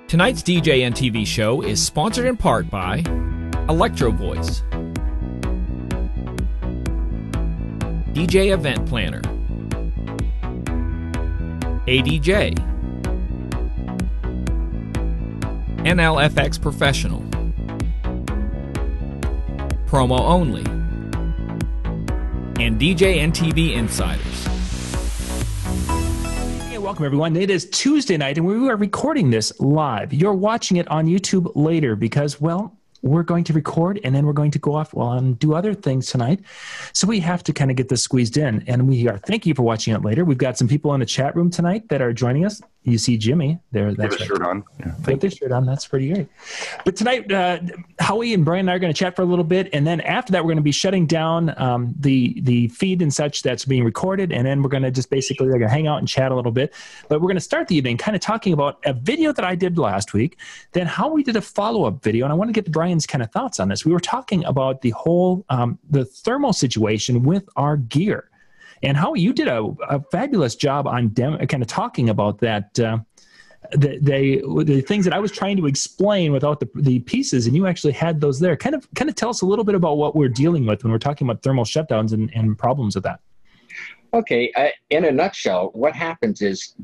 Tonight's DJNTV show is sponsored in part by Electro Voice, DJ Event Planner, ADJ, NLFX Professional, Promo Only, and DJNTV Insiders. Hey, welcome everyone. It is Tuesday night and we are recording this live. You're watching it on YouTube later because, well, we're going to record and then we're going to go off and do other things tonight. So we have to kind of get this squeezed in, and we are. Thank you for watching it later. We've got some people in the chat room tonight that are joining us. You see Jimmy there. That's right. Shirt on. Yeah. Put their shirt on. That's pretty great. But tonight, Howie and Brian and I are going to chat for a little bit, and then after that, we're going to be shutting down the feed and such that's being recorded, and then we're going to just basically hang out and chat a little bit. But we're going to start the evening kind of talking about a video that I did last week, then how we did a follow-up video, and I want to get Brian's kind of thoughts on this. We were talking about the whole the thermal situation with our gear. And Howie, you did a fabulous job on kind of talking about that, the things that I was trying to explain without the pieces, and you actually had those there. Kind of tell us a little bit about what we're dealing with when we're talking about thermal shutdowns and problems with that. Okay, in a nutshell, what happens is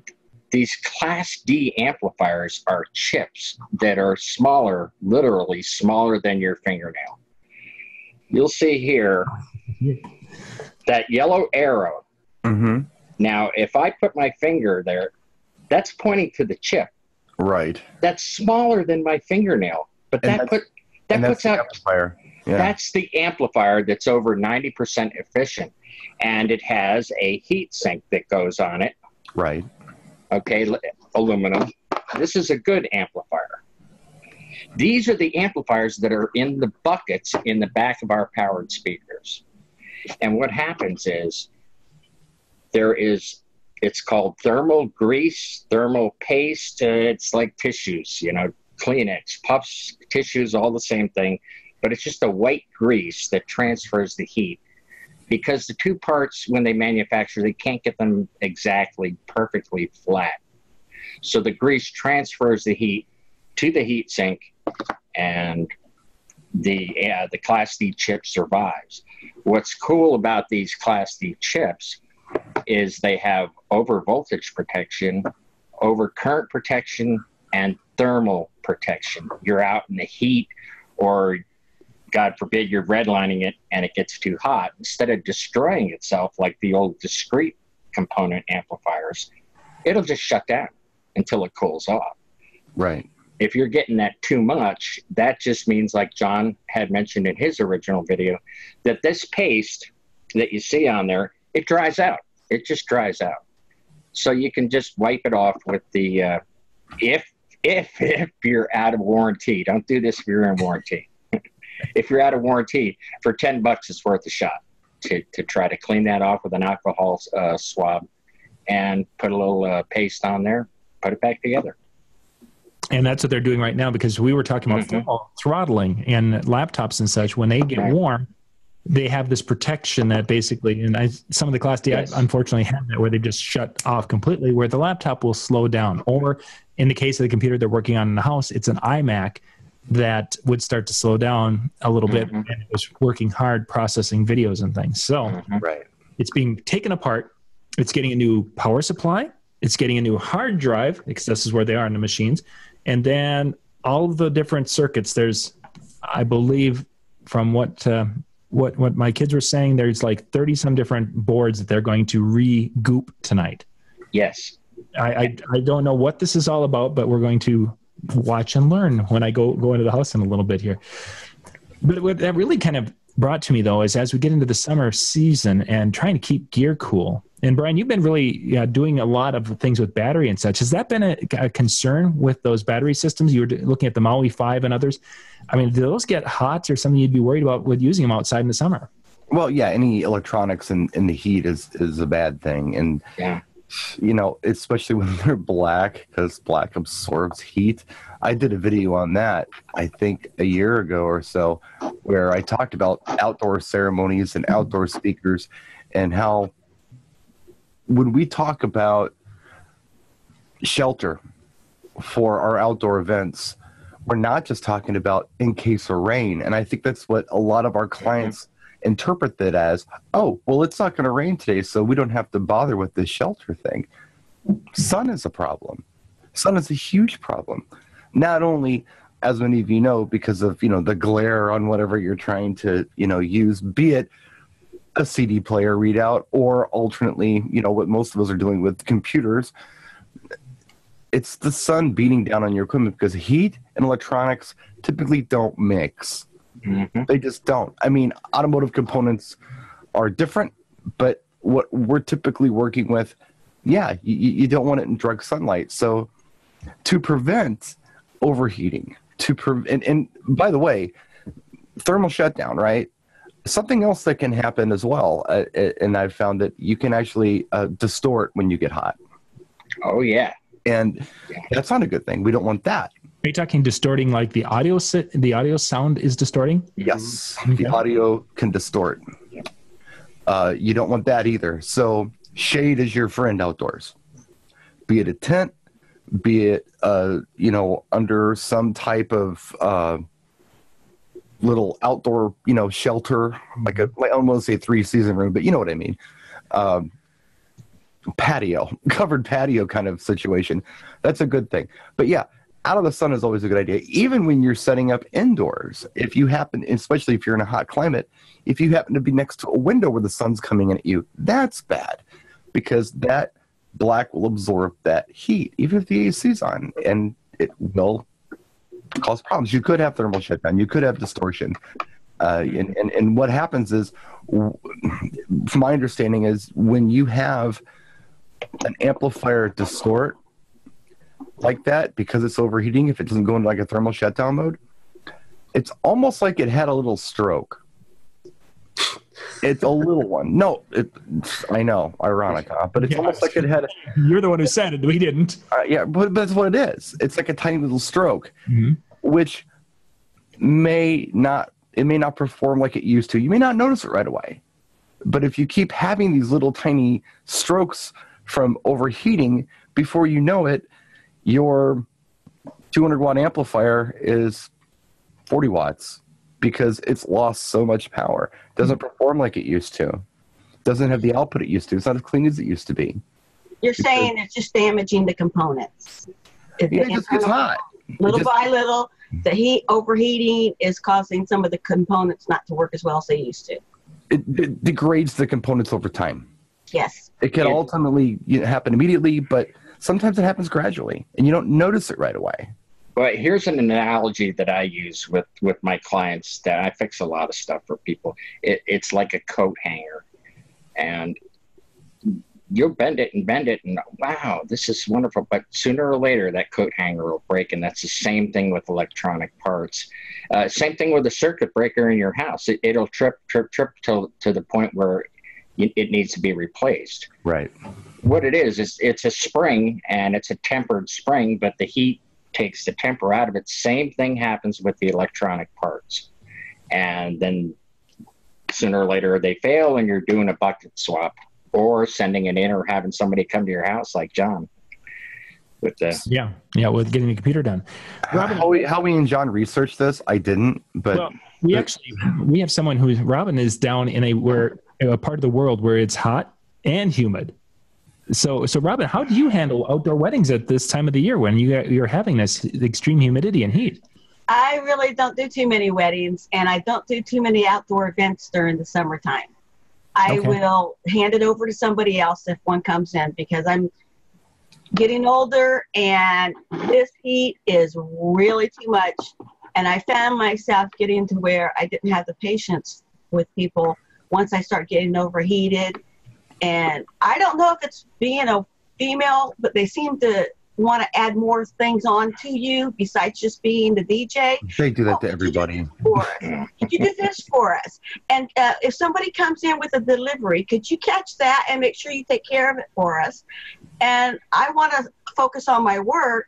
these Class D amplifiers are chips that are smaller, literally smaller than your fingernail. You'll see here that yellow arrow. Mm-hmm. Now, if I put my finger there, that's pointing to the chip. Right. That's smaller than my fingernail, but that puts out. Amplifier. Yeah. That's the amplifier that's over 90% efficient, and it has a heat sink that goes on it. Right. Okay, aluminum. This is a good amplifier. These are the amplifiers that are in the buckets in the back of our powered speakers. And what happens is it's called thermal grease, thermal paste. It's like tissues, Kleenex, puffs, tissues, all the same thing. But it's just a white grease that transfers the heat. Because the two parts, when they manufacture, they can't get them exactly perfectly flat. So the grease transfers the heat to the heat sink, and the Class D chip survives. What's cool about these Class D chips is they have over voltage protection, over current protection, and thermal protection. You're out in the heat, or God forbid you're redlining it and it gets too hot. Instead of destroying itself like the old discrete component amplifiers, it'll just shut down until it cools off. Right. If you're getting that too much, that just means, like John had mentioned in his original video, that this paste that you see on there, it dries out. It just dries out. So you can just wipe it off with the, if you're out of warranty. Don't do this if you're in warranty. If you're out of warranty, for $10, it's worth a shot to try to clean that off with an alcohol swab and put a little paste on there, put it back together. And that's what they're doing right now, because we were talking about thermal throttling and laptops and such. When they get warm, they have this protection that basically, and some of the Class D, yes, unfortunately have that, where they just shut off completely, where the laptop will slow down. Or in the case of the computer they're working on in the house, it's an iMac that would start to slow down a little bit, and it was working hard processing videos and things. So right, it's being taken apart. It's getting a new power supply. It's getting a new hard drive, because this is where they are in the machines. And then all of the different circuits, there's, I believe, from what my kids were saying, there's like 30 some different boards that they're going to re-goop tonight. Yes. I don't know what this is all about, but we're going to watch and learn when I go into the house in a little bit here. But what that really kind of brought to me, though, is as we get into the summer season and trying to keep gear cool. And Brian, you've been really doing a lot of things with battery and such. Has that been a concern with those battery systems? You were looking at the Maui 5 and others. I mean, do those get hot, or something you'd be worried about with using them outside in the summer? Well, yeah, any electronics in the heat is a bad thing. And, especially when they're black, because black absorbs heat. I did a video on that, I think a year ago or so, where I talked about outdoor ceremonies and outdoor speakers, and how when we talk about shelter for our outdoor events, we're not just talking about in case of rain. And I think that's what a lot of our clients interpret that as, oh, well, it's not going to rain today, so we don't have to bother with this shelter thing. Sun is a problem. Sun is a huge problem. Not only, as many of you know, because of, the glare on whatever you're trying to, use, be it a CD player readout or alternately, what most of us are dealing with, computers. It's the sun beating down on your equipment because heat and electronics typically don't mix. Mm-hmm. They just don't. I mean, automotive components are different, but what we're typically working with, you don't want it in direct sunlight. So to prevent overheating, and by the way, thermal shutdown, right? Something else that can happen as well, and I've found that you can actually distort when you get hot. Oh, yeah. And that's not a good thing. We don't want that. Are you talking distorting like the audio sound is distorting? Yes, the audio can distort. You don't want that either. So shade is your friend outdoors. Be it a tent, be it under some type of little outdoor shelter, like I don't want to say 3-season room, but you know what I mean. Covered patio kind of situation. That's a good thing. But yeah, out of the sun is always a good idea. Even when you're setting up indoors, if you happen, especially if you're in a hot climate, if you happen to be next to a window where the sun's coming in at you, that's bad because that black will absorb that heat, even if the AC's on, and it will cause problems. You could have thermal shutdown. You could have distortion. And what happens is, from my understanding, is when you have an amplifier distort like that, because it's overheating, if it doesn't go into like a thermal shutdown mode, it's almost like it had a little stroke. It's a little one. No, I know, ironic, huh? But it's almost like it had. You're the one who said it. We didn't. But that's what it is. It's like a tiny little stroke, which may not perform like it used to. You may not notice it right away, but if you keep having these little tiny strokes from overheating, before you know it, your 200-watt amplifier is 40 watts because it's lost so much power. Doesn't perform like it used to. Doesn't have the output it used to. It's not as clean as it used to be. You're saying it's just damaging the components. It just gets hot. Little by little, the heat overheating is causing some of the components not to work as well as they used to. It degrades the components over time. Yes. It can ultimately happen immediately, but sometimes it happens gradually, and you don't notice it right away. But here's an analogy that I use with my clients that I fix a lot of stuff for people. It's like a coat hanger, and you'll bend it, and wow, this is wonderful. But sooner or later, that coat hanger will break, and that's the same thing with electronic parts. Same thing with a circuit breaker in your house. It'll trip to the point where it needs to be replaced. Right. What it is it's a spring, and it's a tempered spring, but the heat takes the temper out of it. Same thing happens with the electronic parts. And then sooner or later they fail, and you're doing a bucket swap or sending it in or having somebody come to your house like John. With with getting the computer done. Robin, how we and John researched this, I didn't, but we have someone Robin is down in a part of the world where it's hot and humid. So Robin, how do you handle outdoor weddings at this time of the year when you're having this extreme humidity and heat? I really don't do too many weddings, and I don't do too many outdoor events during the summertime. I will hand it over to somebody else if one comes in, because I'm getting older and this heat is really too much. And I found myself getting to where I didn't have the patience with people once I start getting overheated. And I don't know if it's being a female, but they seem to want to add more things on to you besides just being the DJ. They do that to everybody. Could you do this for us? And if somebody comes in with a delivery, could you catch that and make sure you take care of it for us? And I want to focus on my work,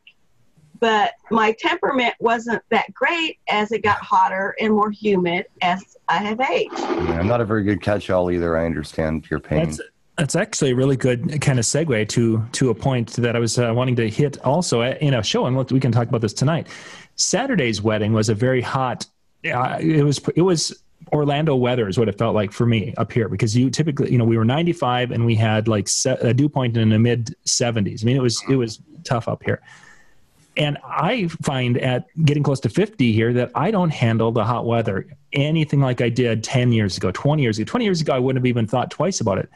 but my temperament wasn't that great as it got hotter and more humid as I have aged. Yeah, I'm not a very good catch-all either. I understand your pain. That's actually a really good kind of segue to a point that I was wanting to hit also in a show, and we can talk about this tonight. Saturday's wedding was a very hot. It was Orlando weather is what it felt like for me up here, because you typically, we were 95 and we had like a dew point in the mid 70s. I mean, it was tough up here. And I find at getting close to 50 here that I don't handle the hot weather anything like I did 10 years ago, 20 years ago. 20 years ago, I wouldn't have even thought twice about it.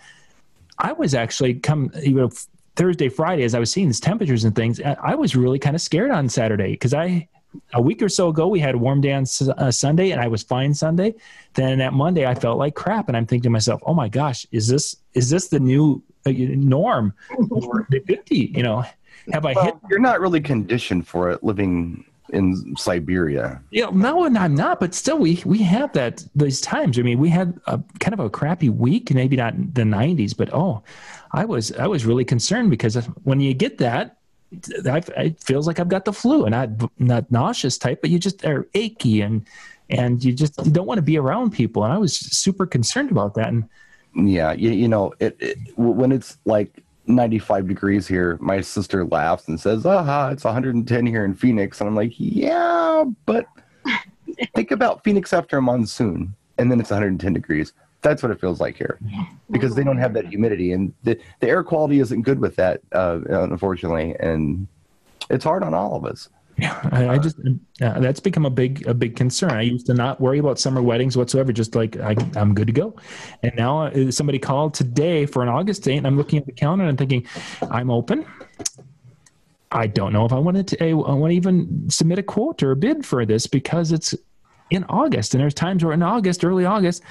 I was actually Thursday, Friday, as I was seeing these temperatures and things, I was really kind of scared on Saturday, because a week or so ago, we had a warm day on Sunday, and I was fine Sunday. Then that Monday, I felt like crap, and I'm thinking to myself, "Oh my gosh, is this the new norm for the 50?" Have I hit? You're not really conditioned for it living in Siberia. Yeah, no, and I'm not. But still, we have those times. I mean, we had a kind of a crappy week, maybe not the 90s, but I was really concerned, because when you get that. It feels like I've got the flu, and not nauseous type, but you just are achy and you don't want to be around people. And I was super concerned about that. And yeah, when it's like 95 degrees here, my sister laughs and says, it's 110 here in Phoenix. And I'm like, yeah, but think about Phoenix after a monsoon, and then it's 110 degrees. That's what it feels like here, because they don't have that humidity, and the air quality isn't good with that, unfortunately, and it's hard on all of us. Yeah, I just that's become a big concern. I used to not worry about summer weddings whatsoever, just like I'm good to go. And now somebody called today for an August date, and I'm looking at the calendar and I'm thinking, I'm open. I don't know if I want to even submit a quote or a bid for this, because it's in August, and there's times where in August, early August,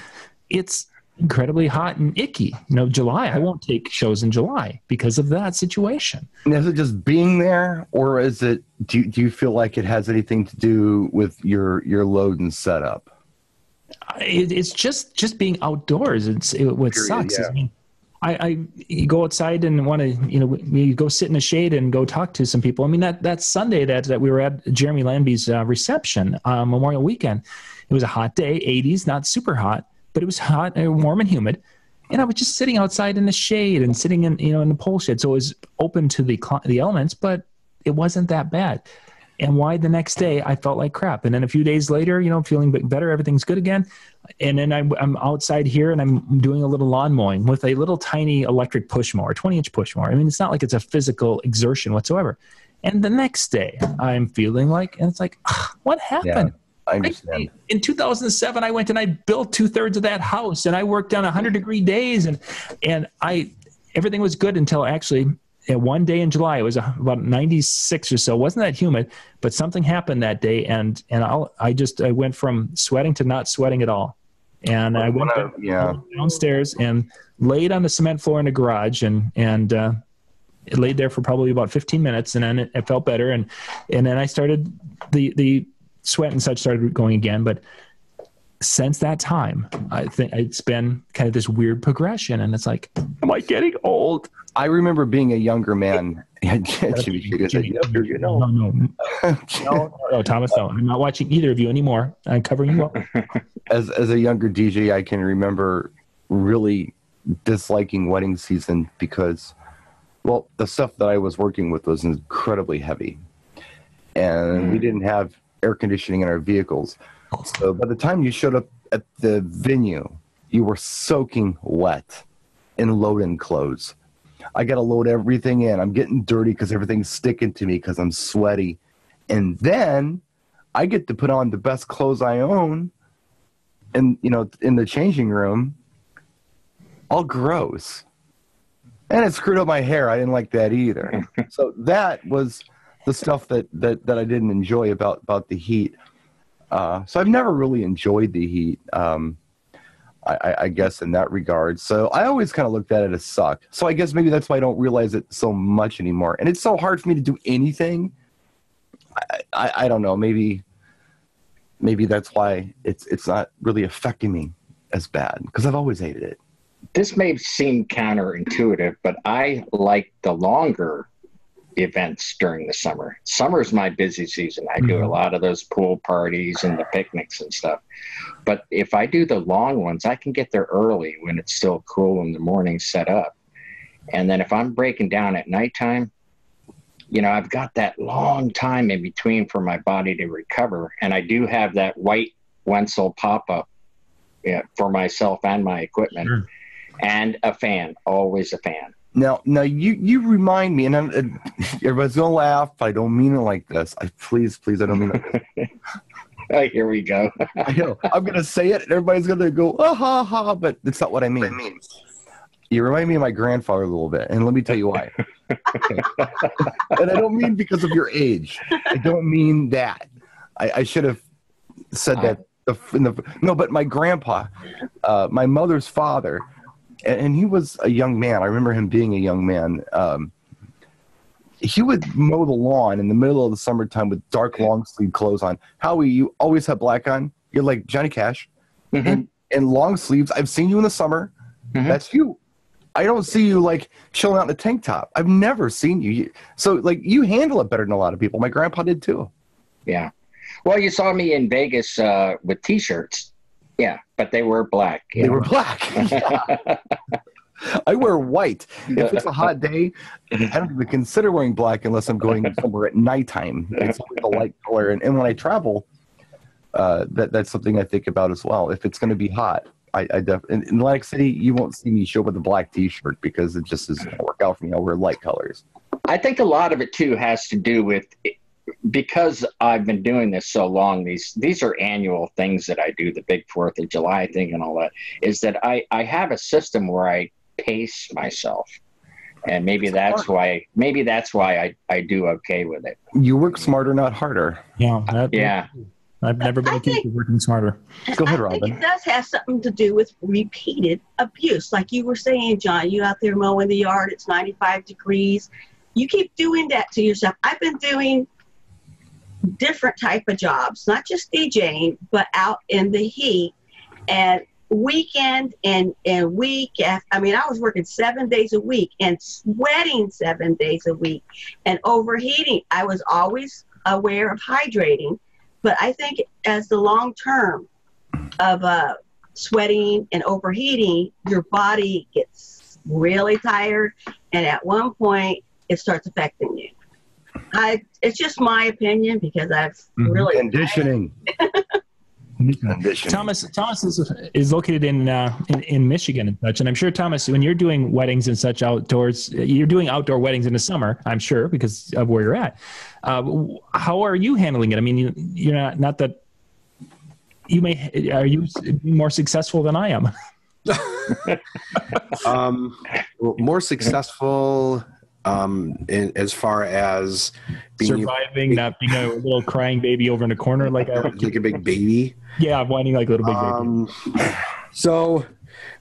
it's incredibly hot and icky. July, I won't take shows in July because of that situation. And is it just being there, or is it, do you feel like it has anything to do with your load and setup? It's just being outdoors. What sucks is, you go outside and want to, we go sit in the shade and go talk to some people. I mean, that Sunday that we were at Jeremy Lanby's reception, Memorial Weekend, it was a hot day, 80s, not super hot, but it was hot and warm and humid. And I was just sitting outside in the shade and sitting in the pole shed. So it was open to the elements, but it wasn't that bad. And why the next day I felt like crap. And then a few days later, feeling better, everything's good again. And then I'm outside here and I'm doing a little lawn mowing with a little tiny electric push mower, 20-inch push mower. I mean, it's not like it's a physical exertion whatsoever. And the next day I'm feeling like, and it's like, what happened? Yeah. I understand. In 2007, I went and I built 2/3 of that house, and I worked on 100-degree days, and everything was good until actually one day in July. It was about 96 or so. It wasn't that humid, but something happened that day, and I went from sweating to not sweating at all. And I went downstairs and laid on the cement floor in the garage, and it laid there for probably about 15 minutes, and then it felt better, and then I started the sweat and such started going again. But since that time, I think it's been kind of this weird progression, and it's like, am I getting old? I remember being a younger man. No, Thomas, no. I'm not watching either of you anymore. I'm covering you up. As a younger DJ, I can remember really disliking wedding season because, well, the stuff that I was working with was incredibly heavy, and we didn't have air conditioning in our vehicles. So by the time you showed up at the venue, you were soaking wet in load-in clothes. I got to load everything in. I'm getting dirty because everything's sticking to me because I'm sweaty. And then I get to put on the best clothes I own and, in the changing room, all gross. And it screwed up my hair. I didn't like that either. So that was the stuff that I didn't enjoy about the heat. So I've never really enjoyed the heat, I guess, in that regard. So I always kind of looked at it as suck. So I guess maybe that's why I don't realize it so much anymore. And it's so hard for me to do anything. I don't know. Maybe that's why it's not really affecting me as bad, because I've always hated it. This may seem counterintuitive, but I like the longer events during the summer. Summer is my busy season. I do a lot of those pool parties and the picnics and stuff. But if I do the long ones, I can get there early when it's still cool in the morning, set up. And then if I'm breaking down at nighttime, you know, I've got that long time in between for my body to recover. And I do have that white Wenzel pop-up for myself and my equipment. Sure. And a fan, always a fan. Now, you remind me, and everybody's gonna laugh. I don't mean it like this. Please, I don't mean it. Oh, here we go. I know. I'm gonna say it, and everybody's gonna go, ah, ha, ha, but it's not what I mean. You remind me of my grandfather a little bit, and let me tell you why. And I don't mean because of your age. I don't mean that. I should have said that. No, but my grandpa, my mother's father, and he was a young man. I remember him being a young man. He would mow the lawn in the middle of the summertime with dark long sleeve clothes on. Howie, you always have black on. You're like Johnny Cash. Mm-hmm. And long sleeves. I've seen you in the summer. Mm-hmm. That's you. I don't see you like chilling out in a tank top. I've never seen you. So like you handle it better than a lot of people. My grandpa did too. Yeah. Well, you saw me in Vegas with T-shirts. Yeah, but they were black. They were black. Yeah. I wear white. If it's a hot day, I don't even consider wearing black unless I'm going somewhere at nighttime. It's always a light color. And when I travel, that's something I think about as well. If it's going to be hot, I definitely in Atlantic City, you won't see me show up with a black T-shirt because it just doesn't work out for me. I wear light colors. I think a lot of it too has to do with because I've been doing this so long. These are annual things that I do. The big 4th of July thing and all that is that I have a system where I pace myself, and maybe that's why I do okay with it. You work smarter, not harder. Yeah. Yeah. I've never been accused of working smarter. Go ahead, Robin. I think it does have something to do with repeated abuse. Like you were saying, John, you out there mowing the yard, it's 95 degrees. You keep doing that to yourself. I've been doing different type of jobs, not just DJing, but out in the heat and weekend and week after. I mean, I was working 7 days a week and sweating 7 days a week and overheating. I was always aware of hydrating. But I think as the long term of sweating and overheating, your body gets really tired. And at one point, it starts affecting you. It's just my opinion because I've really... Conditioning. Thomas is located in Michigan and such, and I'm sure, Thomas, when you're doing weddings and such outdoors, you're doing outdoor weddings in the summer, I'm sure, because of where you're at. How are you handling it? I mean, you're not that you may. Are you more successful than I am? More successful. As far as being surviving, not being a little crying baby over in the corner like a big baby. Yeah, whining like a little big baby. So,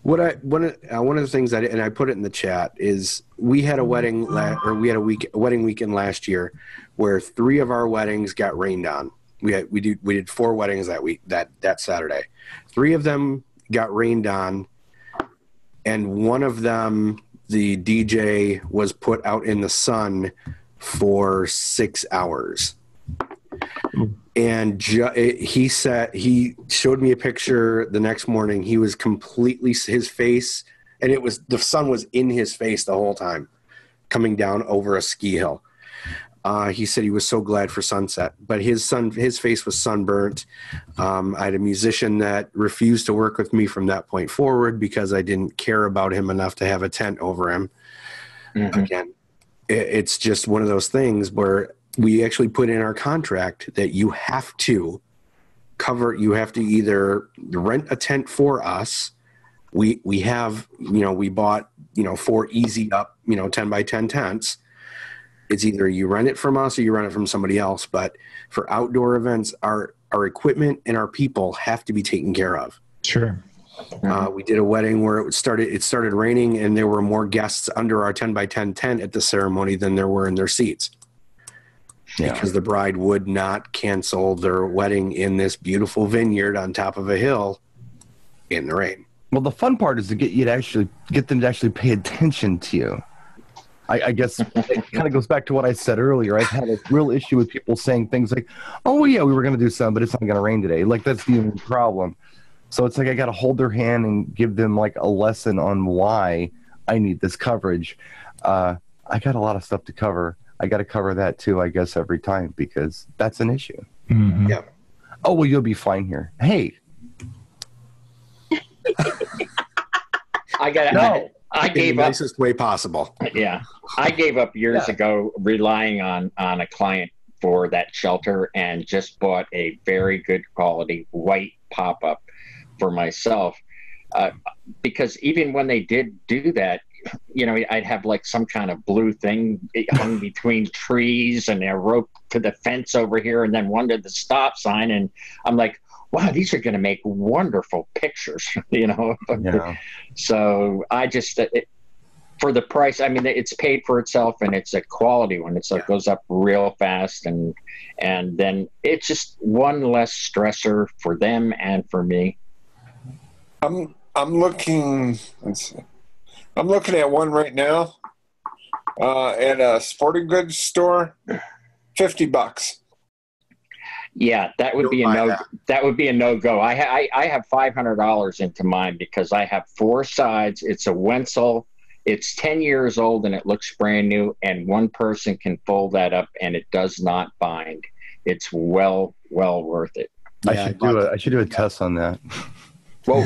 one of the things I put it in the chat is we had a wedding wedding weekend last year where 3 of our weddings got rained on. We did 4 weddings that week that Saturday. 3 of them got rained on, and one of them, the DJ was put out in the sun for 6 hours. And he showed me a picture the next morning. He was completely, his face, and the sun was in his face the whole time, coming down over a ski hill. He said he was so glad for sunset, but his face was sunburnt. I had a musician that refused to work with me from that point forward because I didn't care about him enough to have a tent over him. Mm-hmm. Again, it's just one of those things where we actually put in our contract that you have to either rent a tent for us. We bought 4 easy up 10 by 10 tents. It's either you rent it from us or you rent it from somebody else. But for outdoor events, our equipment and our people have to be taken care of. Sure. We did a wedding where it started raining, and there were more guests under our 10 by 10 tent at the ceremony than there were in their seats. Yeah. Because the bride would not cancel their wedding in this beautiful vineyard on top of a hill in the rain. Well, the fun part is to get them to actually pay attention to you. I guess it kind of goes back to what I said earlier. I've had a real issue with people saying things like, oh, yeah, we were going to do something, but it's not going to rain today. Like, that's the only problem. So it's like I got to hold their hand and give them, like, a lesson on why I need this coverage. I got a lot of stuff to cover. I got to cover that too, I guess, every time, because that's an issue. Mm-hmm. Yeah. Oh, well, you'll be fine here. Hey. I got No. I In gave the up. nicest way possible. Yeah, I gave up years ago relying on a client for that shelter, and just bought a very good quality white pop-up for myself. Because even when they did do that, you know, I'd have like some kind of blue thing hung between trees and a rope to the fence over here, and then one to the stop sign. And I'm like, wow, these are going to make wonderful pictures, you know? Yeah. So I just, for the price, I mean, it's paid for itself, and it's a quality one. It's like goes up real fast, and then it's just one less stressor for them and for me. I'm looking. Let's see. I'm looking at one right now at a sporting goods store. $50. Yeah, that would be a no. That would be a no-go. I have $500 into mine because I have 4 sides. It's a Wenzel. It's 10 years old and it looks brand new. And one person can fold that up and it does not bind. It's well worth it. I should do a test on that. Well,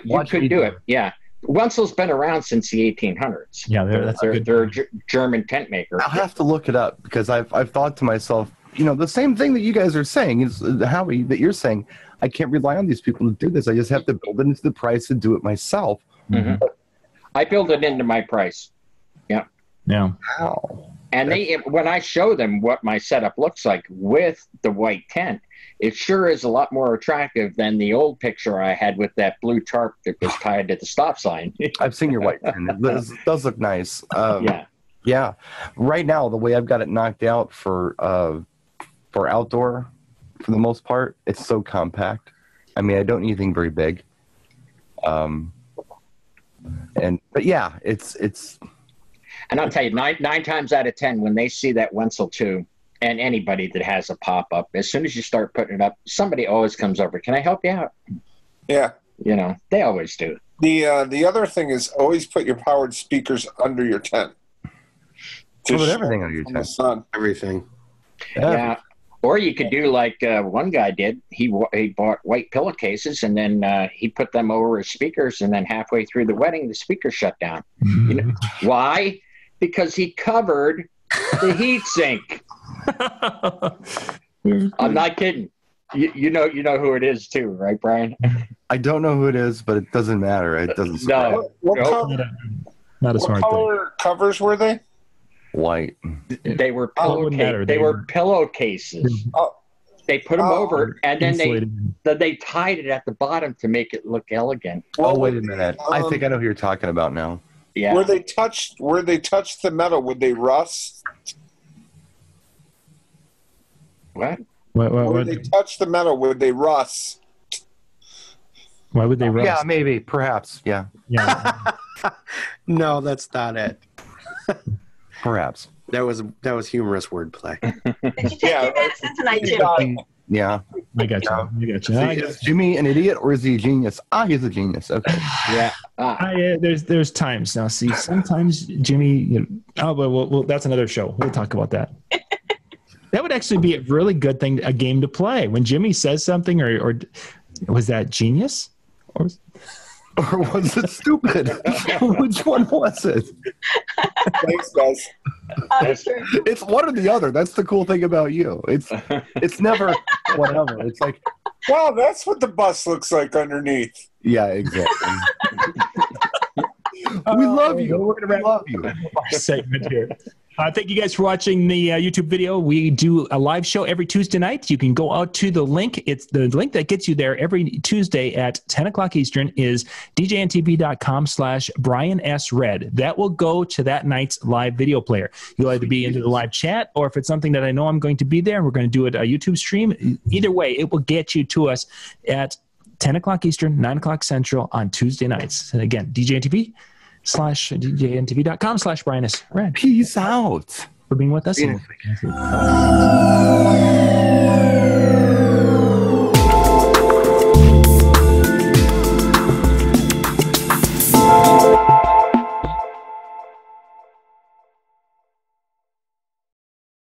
you could do it. Yeah. Wenzel's been around since the 1800s. Yeah, they're a German tent maker. I'll have to look it up, because I've thought to myself, you know, the same thing that you guys are saying is Howie, that you're saying. I can't rely on these people to do this. I just have to build it into the price and do it myself. Mm-hmm. I build it into my price. Yeah. Yeah. Wow. And when I show them what my setup looks like with the white tent, it sure is a lot more attractive than the old picture I had with that blue tarp that was tied to the stop sign. I've seen your white tent. It does look nice. Yeah. Right now, the way I've got it knocked out for outdoor, for the most part, it's so compact. I mean, I don't need anything very big. But yeah, it's. And I'll tell you, nine times out of 10, when they see that Wenzel 2, and anybody that has a pop-up, as soon as you start putting it up, somebody always comes over. Can I help you out? Yeah. You know, they always do. The other thing is always put your powered speakers under your tent. Put everything under your tent. Sun. Everything. Yeah. Or you could do like one guy did. He bought white pillowcases, and then he put them over his speakers, and then halfway through the wedding, the speaker shut down. You know why? Because he covered the heat sink. I'm not kidding. You know who it is too, right, Brian? I don't know who it is, but it doesn't matter. It doesn't. No. What Not a smart color covers were they? White. They were They were pillowcases. Oh. They put them over, and then Insulated. they tied it at the bottom to make it look elegant. Oh, wait a minute. I think I know who you're talking about now. Yeah. Where they touched the metal, would they rust? What? Where they touch the metal, would they rust? Why would they rust? Yeah, maybe, perhaps. Yeah, Yeah. No, that's not it. perhaps. That was humorous wordplay. Did you take your medicine tonight, Jim? Yeah. I got you. Is Jimmy an idiot or is he a genius? He's a genius. Okay. Yeah. There's times now. See, sometimes Jimmy. Well, that's another show. We'll talk about that. That would actually be a really good thing, a game to play. When Jimmy says something, or was that genius? Or was it stupid? Which one was it? Thanks, guys. It's one or the other. That's the cool thing about you. It's never whatever. It's like, wow, that's what the bus looks like underneath. yeah, exactly. We love you. We're gonna love you. segment here. Thank you guys for watching the YouTube video. We do a live show every Tuesday night. You can go out to the link. It's the link that gets you there every Tuesday at 10 o'clock Eastern is DJNTV.com/Brian S. Red. That will go to that night's live video player. You'll either be into the live chat, or if it's something that I know I'm going to be there and we're going to do it a YouTube stream, either way, it will get you to us at 10 o'clock Eastern, 9 o'clock Central on Tuesday nights. And again, DJNTV.com/Brian S. Red. Peace out. For being with us.